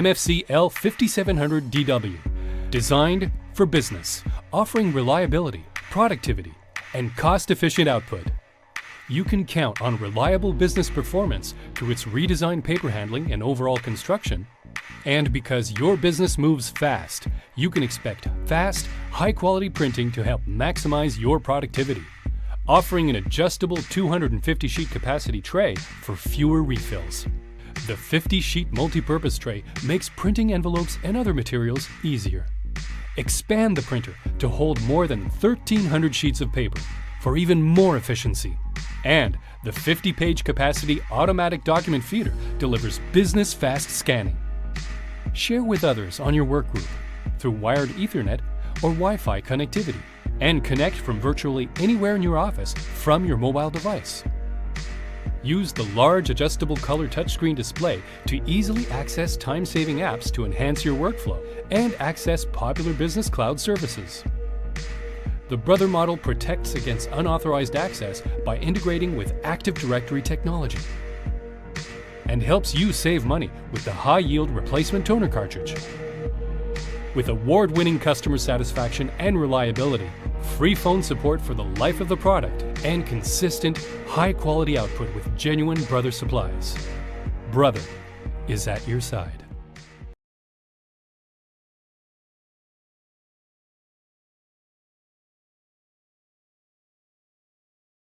MFC-L5700DW. Designed for business, offering reliability, productivity, and cost-efficient output. You can count on reliable business performance through its redesigned paper handling and overall construction. And because your business moves fast, you can expect fast, high-quality printing to help maximize your productivity. Offering an adjustable 250-sheet capacity tray for fewer refills. The 50-sheet multi-purpose tray makes printing envelopes and other materials easier. Expand the printer to hold more than 1,300 sheets of paper for even more efficiency. And the 50-page capacity automatic document feeder delivers business-fast scanning. Share with others on your work group through wired Ethernet or Wi-Fi connectivity, and connect from virtually anywhere in your office from your mobile device. Use the large adjustable color touchscreen display to easily access time-saving apps to enhance your workflow and access popular business cloud services. The Brother model protects against unauthorized access by integrating with Active Directory technology and helps you save money with the high-yield replacement toner cartridge. With award-winning customer satisfaction and reliability, free phone support for the life of the product, and consistent, high-quality output with genuine Brother supplies, Brother is at your side.